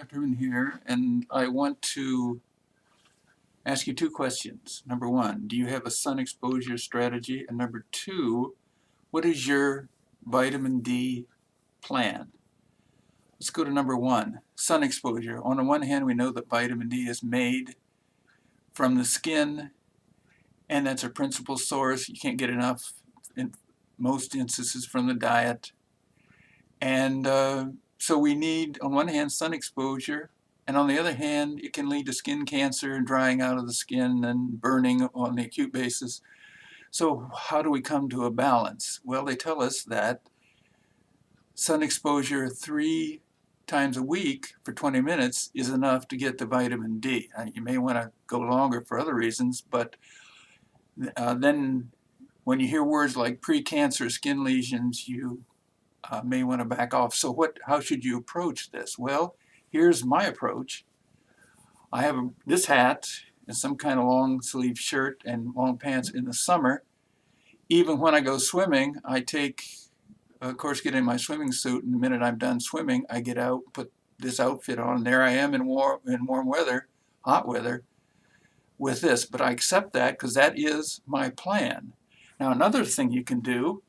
Ackerman here, and I want to ask you two questions. Number one, do you have a sun exposure strategy? And number two, what is your vitamin D plan? Let's go to number one, sun exposure. On the one hand, we know that vitamin D is made from the skin, and that's our principal source. You can't get enough in most instances from the diet. And so we need, on one hand, sun exposure, and on the other hand, it can lead to skin cancer and drying out of the skin and burning on the acute basis. So how do we come to a balance? Well, they tell us that sun exposure 3 times a week for 20 minutes is enough to get the vitamin D. You may want to go longer for other reasons, but then when you hear words like precancerous skin lesions, you may want to back off. So how should you approach this? Well, here's my approach. I have this hat and some kind of long sleeve shirt and long pants in the summer. Even when I go swimming, I take, of course, get in my swimming suit, and the minute I'm done swimming, I get out, put this outfit on, and there I am in warm weather, hot weather, with this. But I accept that because that is my plan. Now, another thing you can do,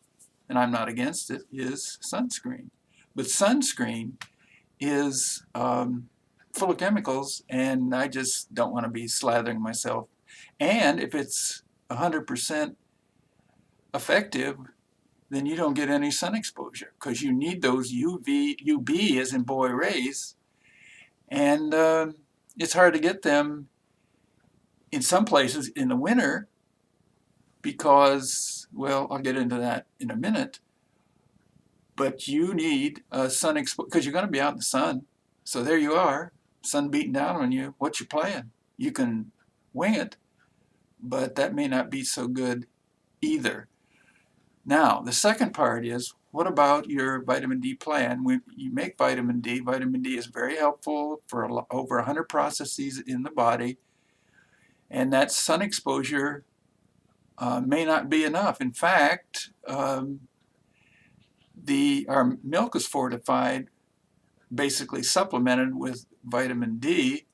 and I'm not against it, is sunscreen. But sunscreen is full of chemicals, and I just don't want to be slathering myself. And if it's 100% effective, then you don't get any sun exposure because you need those UV as in boy rays, and it's hard to get them in some places in the winter because, well, I'll get into that in a minute, but you need sun exposure because you're going to be out in the sun. So there you are, sun beating down on you. What's your plan? You can wing it, but that may not be so good either. Now, the second part is, what about your vitamin D plan? When you make vitamin D is very helpful for over 100 processes in the body, and that sun exposure may not be enough. In fact, our milk is fortified, basically supplemented with vitamin D,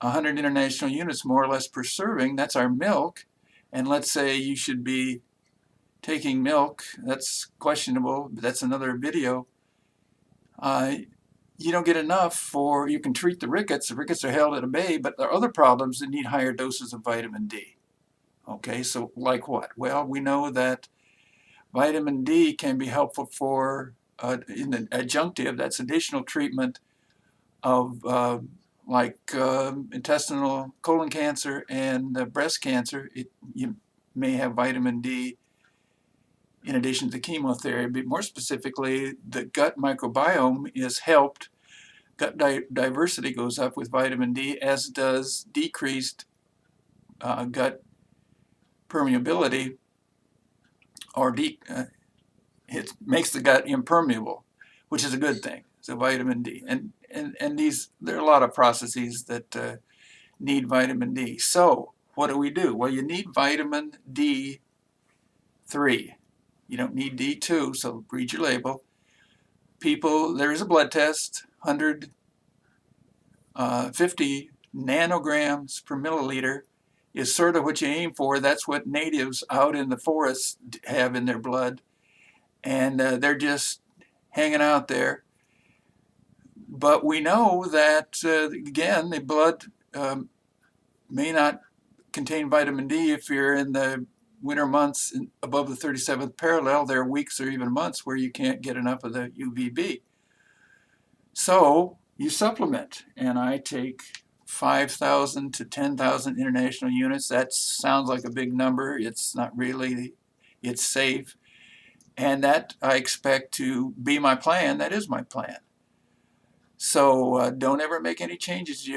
100 international units more or less per serving. That's our milk. And let's say you should be taking milk. That's questionable, but that's another video. You don't get enough you can treat the rickets. The rickets are held at bay, but there are other problems that need higher doses of vitamin D. Okay, so like what? Well, we know that vitamin D can be helpful for in the adjunctive, that's additional treatment of intestinal colon cancer and breast cancer. You may have vitamin D in addition to chemotherapy. More specifically, the gut microbiome is helped. Gut diversity goes up with vitamin D, as does decreased gut permeability, or it makes the gut impermeable, which is a good thing. So vitamin D, and there are a lot of processes that need vitamin D. So what do? Well, you need vitamin D3. You don't need D2, so read your label. People, there is a blood test, 150 nanograms per milliliter is sort of what you aim for. That's what natives out in the forest have in their blood, and they're just hanging out there. But we know that, again, the blood may not contain vitamin D if you're in the winter months above the 37th parallel. There are weeks or even months where you can't get enough of the UVB. So you supplement, and I take 5,000 to 10,000 international units. That sounds like a big number. It's not really. It's safe. And that I expect to be my plan. That is my plan. So don't ever make any changes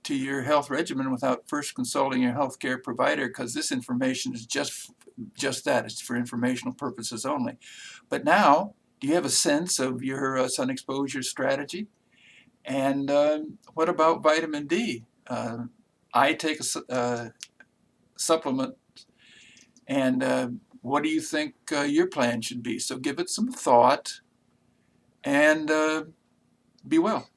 to your health regimen without first consulting your healthcare provider, because this information is just that. It's for informational purposes only. But now, do you have a sense of your sun exposure strategy? And what about vitamin D? I take a supplement, and what do you think your plan should be? So give it some thought, and be well.